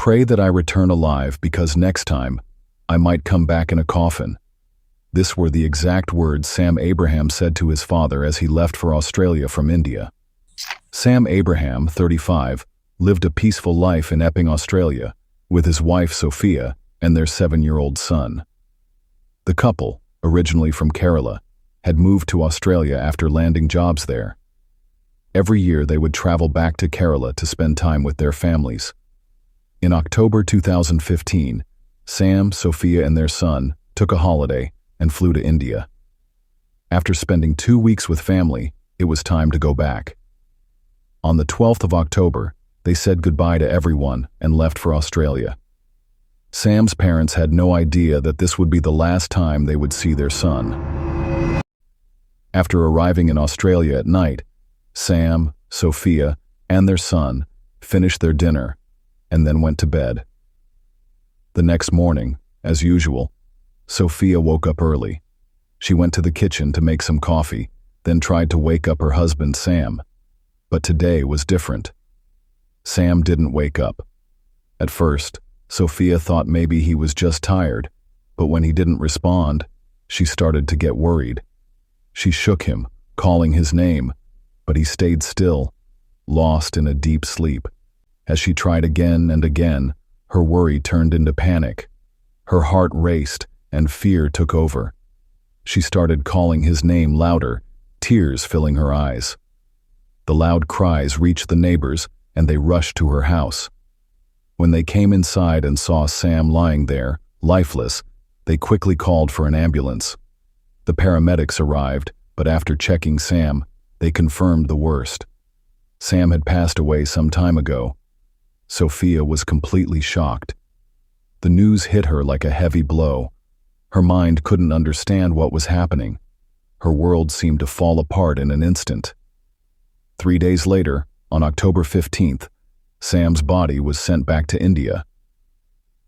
Pray that I return alive because next time, I might come back in a coffin. This were the exact words Sam Abraham said to his father as he left for Australia from India. Sam Abraham, 35, lived a peaceful life in Epping, Australia, with his wife Sophia and their 7-year-old son. The couple, originally from Kerala, had moved to Australia after landing jobs there. Every year they would travel back to Kerala to spend time with their families. In October 2015, Sam, Sophia, and their son took a holiday and flew to India. After spending 2 weeks with family, it was time to go back. On the 12th of October, they said goodbye to everyone and left for Australia. Sam's parents had no idea that this would be the last time they would see their son. After arriving in Australia at night, Sam, Sophia, and their son finished their dinner and then went to bed. The next morning, as usual, Sophia woke up early. She went to the kitchen to make some coffee, then tried to wake up her husband Sam. But today was different. Sam didn't wake up. At first, Sophia thought maybe he was just tired, but when he didn't respond, she started to get worried. She shook him, calling his name, but he stayed still, lost in a deep sleep. As she tried again and again, her worry turned into panic. Her heart raced and fear took over. She started calling his name louder, tears filling her eyes. The loud cries reached the neighbors, and they rushed to her house. When they came inside and saw Sam lying there, lifeless, they quickly called for an ambulance. The paramedics arrived, but after checking Sam, they confirmed the worst. Sam had passed away some time ago. Sophia was completely shocked. The news hit her like a heavy blow. Her mind couldn't understand what was happening. Her world seemed to fall apart in an instant. 3 days later, on October 15th, Sam's body was sent back to India.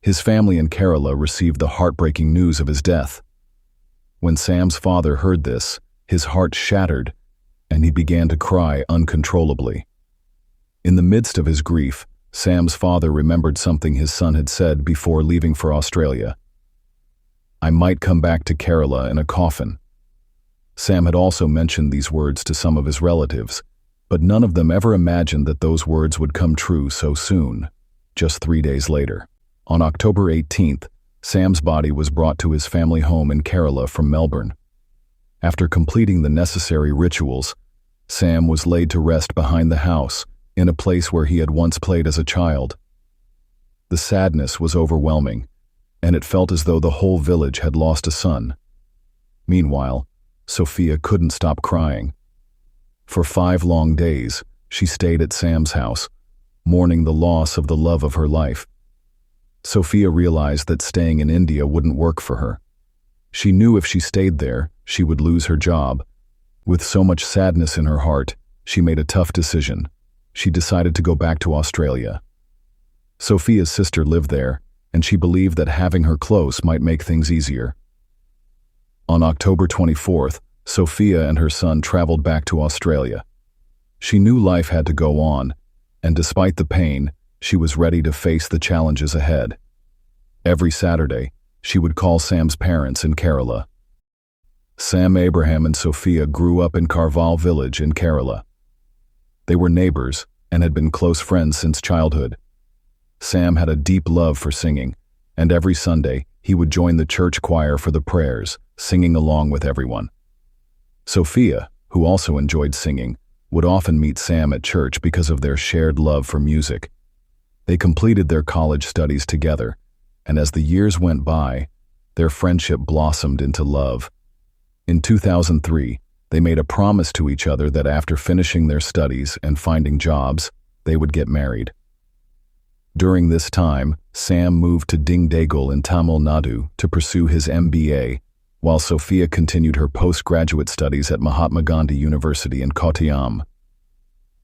His family in Kerala received the heartbreaking news of his death. When Sam's father heard this, his heart shattered, and he began to cry uncontrollably. In the midst of his grief, Sam's father remembered something his son had said before leaving for Australia. "I might come back to Kerala in a coffin." Sam had also mentioned these words to some of his relatives, but none of them ever imagined that those words would come true so soon, just 3 days later. On October 18th, Sam's body was brought to his family home in Kerala from Melbourne. After completing the necessary rituals, Sam was laid to rest behind the house, in a place where he had once played as a child. The sadness was overwhelming, and it felt as though the whole village had lost a son. Meanwhile, Sophia couldn't stop crying. For 5 long days, she stayed at Sam's house, mourning the loss of the love of her life. Sophia realized that staying in India wouldn't work for her. She knew if she stayed there, she would lose her job. With so much sadness in her heart, she made a tough decision. She decided to go back to Australia. Sophia's sister lived there, and she believed that having her close might make things easier. On October 24th, Sophia and her son traveled back to Australia. She knew life had to go on, and despite the pain, she was ready to face the challenges ahead. Every Saturday, she would call Sam's parents in Kerala. Sam Abraham and Sophia grew up in Karval village in Kerala. They were neighbors and had been close friends since childhood. Sam had a deep love for singing, and every Sunday he would join the church choir for the prayers, singing along with everyone. Sophia, who also enjoyed singing, would often meet Sam at church because of their shared love for music. They completed their college studies together, and as the years went by, their friendship blossomed into love. In 2003, they made a promise to each other that after finishing their studies and finding jobs, they would get married. During this time, Sam moved to Dindigul in Tamil Nadu to pursue his MBA, while Sophia continued her postgraduate studies at Mahatma Gandhi University in Kottayam.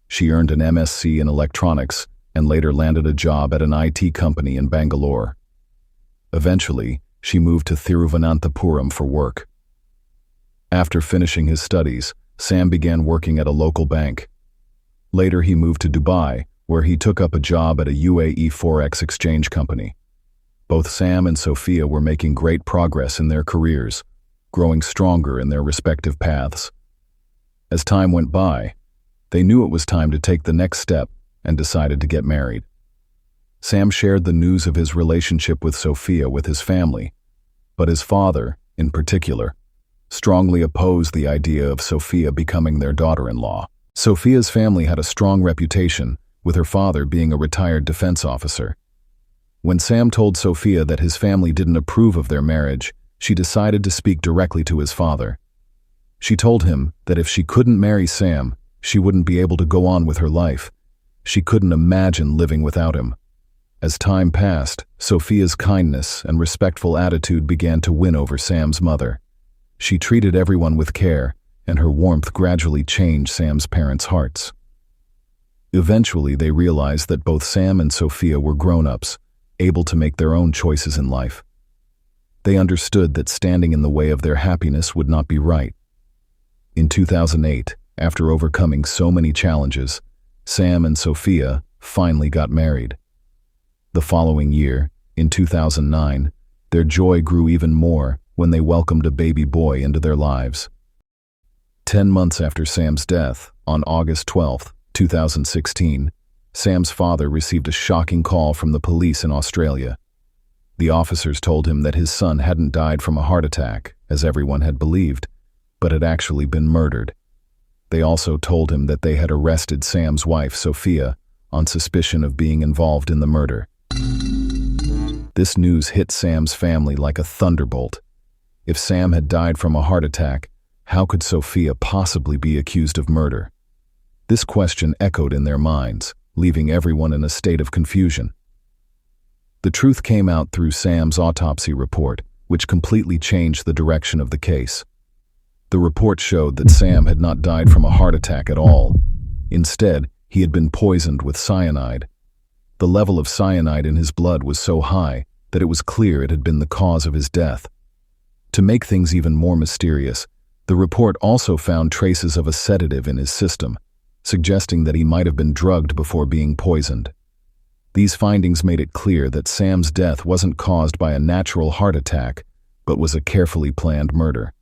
She earned an MSc in electronics and later landed a job at an IT company in Bangalore. Eventually, she moved to Thiruvananthapuram for work. After finishing his studies, Sam began working at a local bank. Later he moved to Dubai, where he took up a job at a UAE Forex exchange company. Both Sam and Sophia were making great progress in their careers, growing stronger in their respective paths. As time went by, they knew it was time to take the next step and decided to get married. Sam shared the news of his relationship with Sophia with his family, but his father, in particular, strongly opposed the idea of Sophia becoming their daughter-in-law. Sophia's family had a strong reputation, with her father being a retired defense officer. When Sam told Sophia that his family didn't approve of their marriage, she decided to speak directly to his father. She told him that if she couldn't marry Sam, she wouldn't be able to go on with her life. She couldn't imagine living without him. As time passed, Sophia's kindness and respectful attitude began to win over Sam's mother. She treated everyone with care, and her warmth gradually changed Sam's parents' hearts. Eventually, they realized that both Sam and Sophia were grown-ups, able to make their own choices in life. They understood that standing in the way of their happiness would not be right. In 2008, after overcoming so many challenges, Sam and Sophia finally got married. The following year, in 2009, their joy grew even more when they welcomed a baby boy into their lives. 10 months after Sam's death, on August 12, 2016, Sam's father received a shocking call from the police in Australia. The officers told him that his son hadn't died from a heart attack, as everyone had believed, but had actually been murdered. They also told him that they had arrested Sam's wife, Sophia, on suspicion of being involved in the murder. This news hit Sam's family like a thunderbolt. If Sam had died from a heart attack, how could Sophia possibly be accused of murder? This question echoed in their minds, leaving everyone in a state of confusion. The truth came out through Sam's autopsy report, which completely changed the direction of the case. The report showed that Sam had not died from a heart attack at all. Instead, he had been poisoned with cyanide. The level of cyanide in his blood was so high that it was clear it had been the cause of his death. To make things even more mysterious, the report also found traces of a sedative in his system, suggesting that he might have been drugged before being poisoned. These findings made it clear that Sam's death wasn't caused by a natural heart attack, but was a carefully planned murder.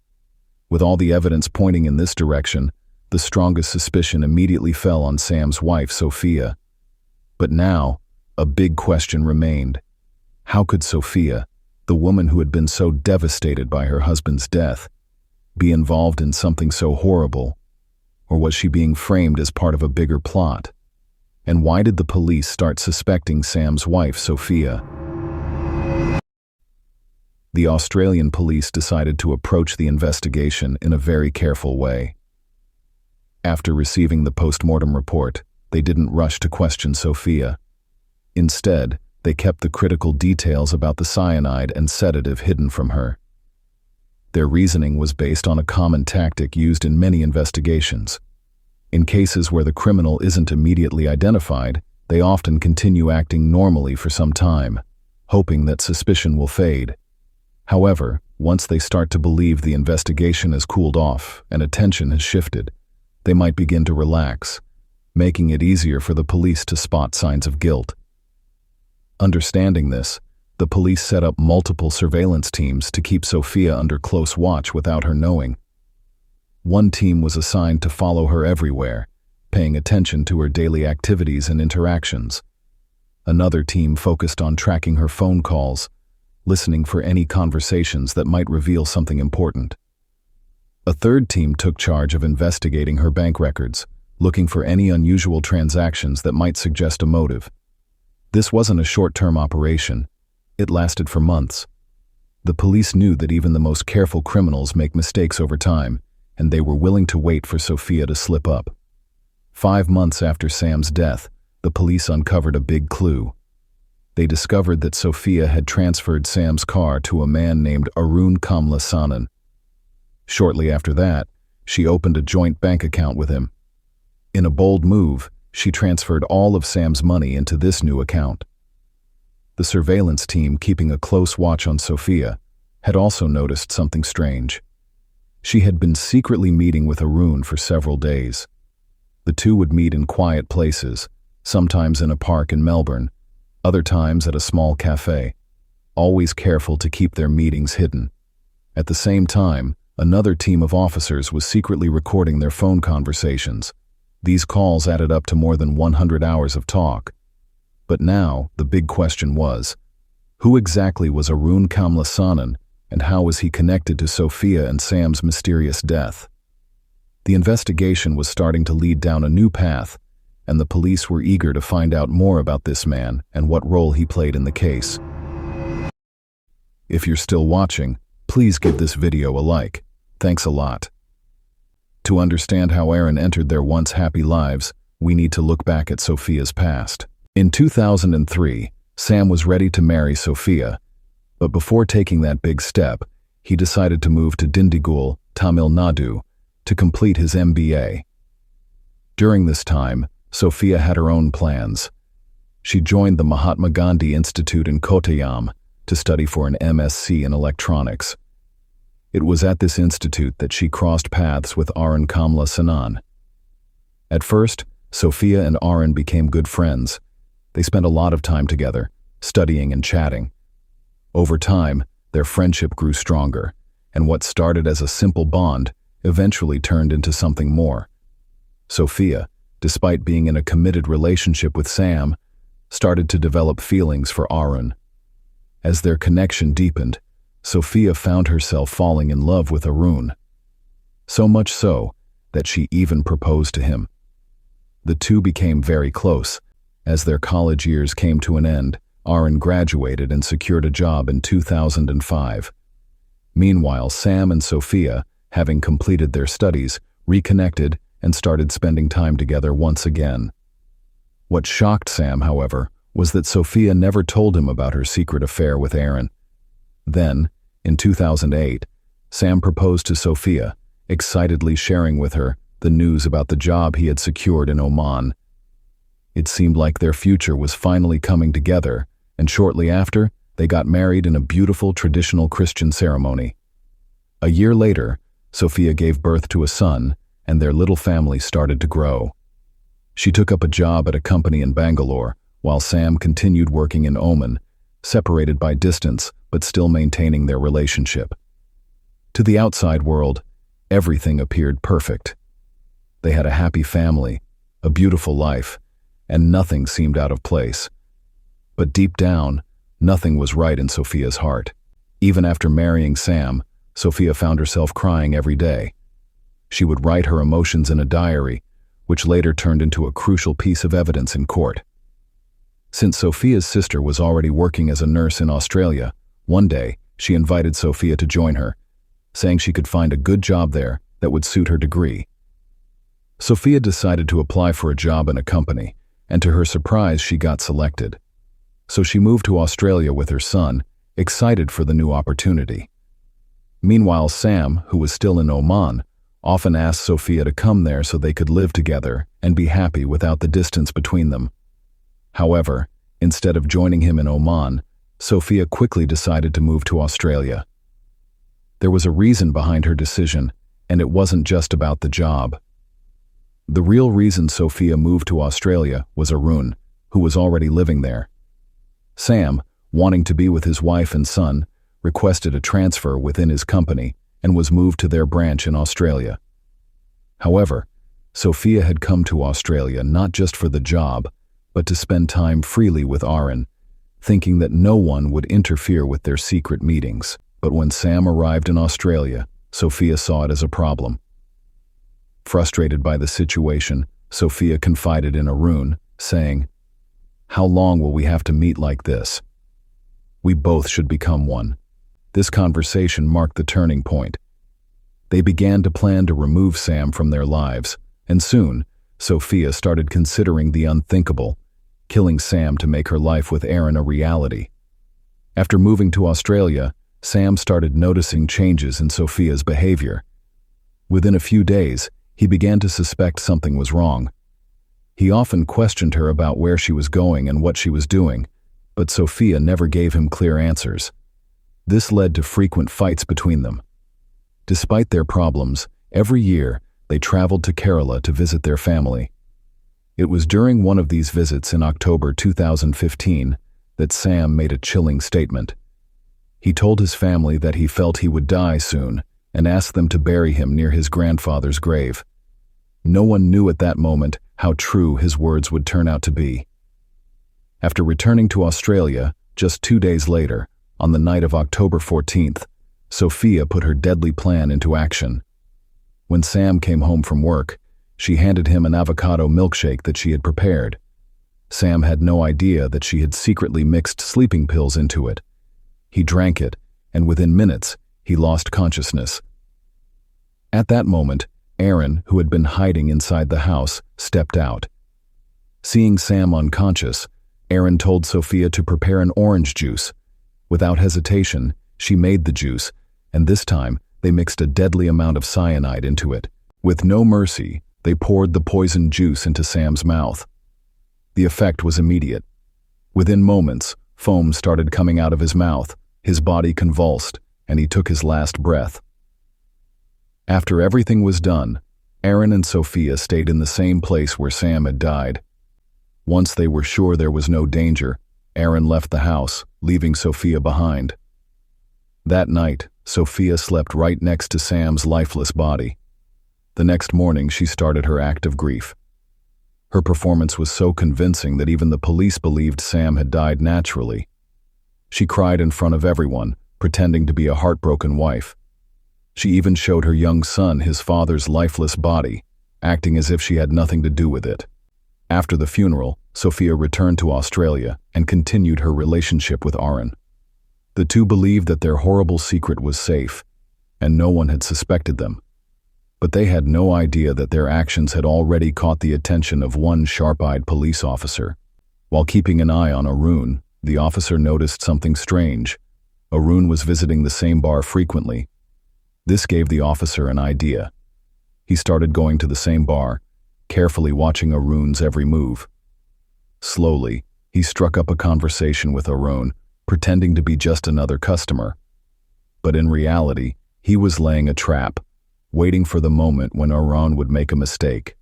With all the evidence pointing in this direction, the strongest suspicion immediately fell on Sam's wife, Sophia. But now, a big question remained. How could Sophia, the woman who had been so devastated by her husband's death, be involved in something so horrible? Or was she being framed as part of a bigger plot? And why did the police start suspecting Sam's wife, Sophia? The Australian police decided to approach the investigation in a very careful way. After receiving the post-mortem report, they didn't rush to question Sophia. Instead, they kept the critical details about the cyanide and sedative hidden from her. Their reasoning was based on a common tactic used in many investigations. In cases where the criminal isn't immediately identified, they often continue acting normally for some time, hoping that suspicion will fade. However, once they start to believe the investigation has cooled off and attention has shifted, they might begin to relax, making it easier for the police to spot signs of guilt. Understanding this, the police set up multiple surveillance teams to keep Sophia under close watch without her knowing. One team was assigned to follow her everywhere, paying attention to her daily activities and interactions. Another team focused on tracking her phone calls, listening for any conversations that might reveal something important. A third team took charge of investigating her bank records, looking for any unusual transactions that might suggest a motive. This wasn't a short-term operation. It lasted for months. The police knew that even the most careful criminals make mistakes over time, and they were willing to wait for Sophia to slip up. 5 months after Sam's death, the police uncovered a big clue. They discovered that Sophia had transferred Sam's car to a man named Arun Kamlasanan. Shortly after that, she opened a joint bank account with him. In a bold move, she transferred all of Sam's money into this new account. The surveillance team keeping a close watch on Sophia had also noticed something strange. She had been secretly meeting with Arun for several days. The two would meet in quiet places, sometimes in a park in Melbourne, other times at a small cafe, always careful to keep their meetings hidden. At the same time, another team of officers was secretly recording their phone conversations. These calls added up to more than 100 hours of talk. But now, the big question was, who exactly was Arun Kamlasanan, and how was he connected to Sophia and Sam's mysterious death? The investigation was starting to lead down a new path, and the police were eager to find out more about this man and what role he played in the case. If you're still watching, please give this video a like. Thanks a lot. To understand how Aaron entered their once happy lives, we need to look back at Sophia's past. In 2003, Sam was ready to marry Sophia, but before taking that big step, he decided to move to Dindigul, Tamil Nadu, to complete his MBA. During this time, Sophia had her own plans. She joined the Mahatma Gandhi Institute in Kottayam to study for an MSc in electronics. It was at this institute that she crossed paths with Arun Kamlasanan. At first, Sophia and Arun became good friends. They spent a lot of time together, studying and chatting. Over time, their friendship grew stronger, and what started as a simple bond eventually turned into something more. Sophia, despite being in a committed relationship with Sam, started to develop feelings for Arun. As their connection deepened, Sophia found herself falling in love with Arun. So much so that she even proposed to him. The two became very close. As their college years came to an end, Arun graduated and secured a job in 2005. Meanwhile, Sam and Sophia, having completed their studies, reconnected and started spending time together once again. What shocked Sam, however, was that Sophia never told him about her secret affair with Aaron. Then, in 2008, Sam proposed to Sophia, excitedly sharing with her the news about the job he had secured in Oman. It seemed like their future was finally coming together, and shortly after, they got married in a beautiful traditional Christian ceremony. A year later, Sophia gave birth to a son, and their little family started to grow. She took up a job at a company in Bangalore, while Sam continued working in Oman, separated by distance but still maintaining their relationship. To the outside world, everything appeared perfect. They had a happy family, a beautiful life, and nothing seemed out of place. But deep down, nothing was right in Sophia's heart. Even after marrying Sam, Sophia found herself crying every day. She would write her emotions in a diary, which later turned into a crucial piece of evidence in court. Since Sophia's sister was already working as a nurse in Australia, one day she invited Sophia to join her, saying she could find a good job there that would suit her degree. Sophia decided to apply for a job in a company, and to her surprise she got selected. So she moved to Australia with her son, excited for the new opportunity. Meanwhile, Sam, who was still in Oman, often asked Sophia to come there so they could live together and be happy without the distance between them. However, instead of joining him in Oman, Sophia quickly decided to move to Australia. There was a reason behind her decision, and it wasn't just about the job. The real reason Sophia moved to Australia was Arun, who was already living there. Sam, wanting to be with his wife and son, requested a transfer within his company and was moved to their branch in Australia. However, Sophia had come to Australia not just for the job, but to spend time freely with Arun, thinking that no one would interfere with their secret meetings. But when Sam arrived in Australia, Sophia saw it as a problem. Frustrated by the situation, Sophia confided in Arun, saying, "How long will we have to meet like this? We both should become one." This conversation marked the turning point. They began to plan to remove Sam from their lives, and soon, Sophia started considering the unthinkable, killing Sam to make her life with Aaron a reality. After moving to Australia, Sam started noticing changes in Sophia's behavior. Within a few days, he began to suspect something was wrong. He often questioned her about where she was going and what she was doing, but Sophia never gave him clear answers. This led to frequent fights between them. Despite their problems, every year they traveled to Kerala to visit their family. It was during one of these visits in October 2015 that Sam made a chilling statement. He told his family that he felt he would die soon and asked them to bury him near his grandfather's grave. No one knew at that moment how true his words would turn out to be. After returning to Australia, just 2 days later, on the night of October 14th, Sophia put her deadly plan into action. When Sam came home from work, she handed him an avocado milkshake that she had prepared. Sam had no idea that she had secretly mixed sleeping pills into it. He drank it, and within minutes, he lost consciousness. At that moment, Aaron, who had been hiding inside the house, stepped out. Seeing Sam unconscious, Aaron told Sophia to prepare an orange juice. Without hesitation, she made the juice, and this time they mixed a deadly amount of cyanide into it. With no mercy, they poured the poisoned juice into Sam's mouth. The effect was immediate. Within moments, foam started coming out of his mouth, his body convulsed, and he took his last breath. After everything was done, Aaron and Sophia stayed in the same place where Sam had died. Once they were sure there was no danger, Aaron left the house, leaving Sophia behind. That night, Sophia slept right next to Sam's lifeless body. The next morning, she started her act of grief. Her performance was so convincing that even the police believed Sam had died naturally. She cried in front of everyone, pretending to be a heartbroken wife. She even showed her young son his father's lifeless body, acting as if she had nothing to do with it. After the funeral, Sophia returned to Australia and continued her relationship with Aaron. The two believed that their horrible secret was safe, and no one had suspected them. But they had no idea that their actions had already caught the attention of one sharp-eyed police officer. While keeping an eye on Arun, the officer noticed something strange. Arun was visiting the same bar frequently. This gave the officer an idea. He started going to the same bar, carefully watching Arun's every move. Slowly, he struck up a conversation with Arun, pretending to be just another customer. But in reality, he was laying a trap, waiting for the moment when Arun would make a mistake.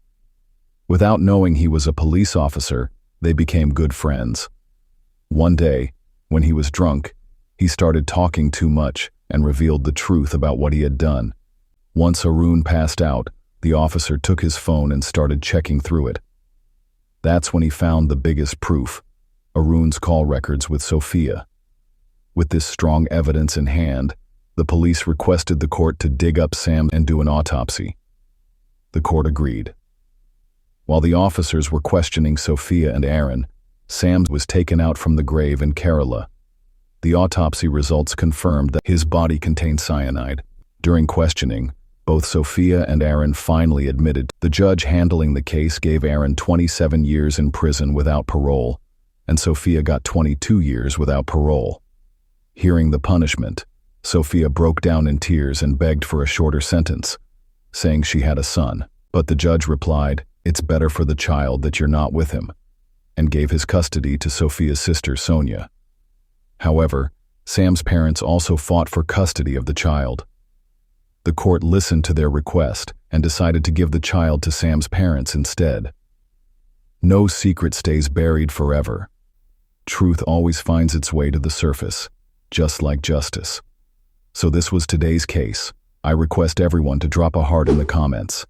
Without knowing he was a police officer, they became good friends. One day, when he was drunk, he started talking too much and revealed the truth about what he had done. Once Arun passed out, the officer took his phone and started checking through it. That's when he found the biggest proof, Arun's call records with Sophia. With this strong evidence in hand, the police requested the court to dig up Sam and do an autopsy. The court agreed. While the officers were questioning Sophia and Aaron, Sam was taken out from the grave in Kerala. The autopsy results confirmed that his body contained cyanide. During questioning, both Sophia and Aaron finally admitted. The judge handling the case gave Aaron 27 years in prison without parole, and Sophia got 22 years without parole. Hearing the punishment, Sophia broke down in tears and begged for a shorter sentence, saying she had a son. But the judge replied, "It's better for the child that you're not with him," and gave his custody to Sophia's sister Sonia. However, Sam's parents also fought for custody of the child. The court listened to their request and decided to give the child to Sam's parents instead. No secret stays buried forever. Truth always finds its way to the surface, just like justice. So this was today's case. I request everyone to drop a heart in the comments.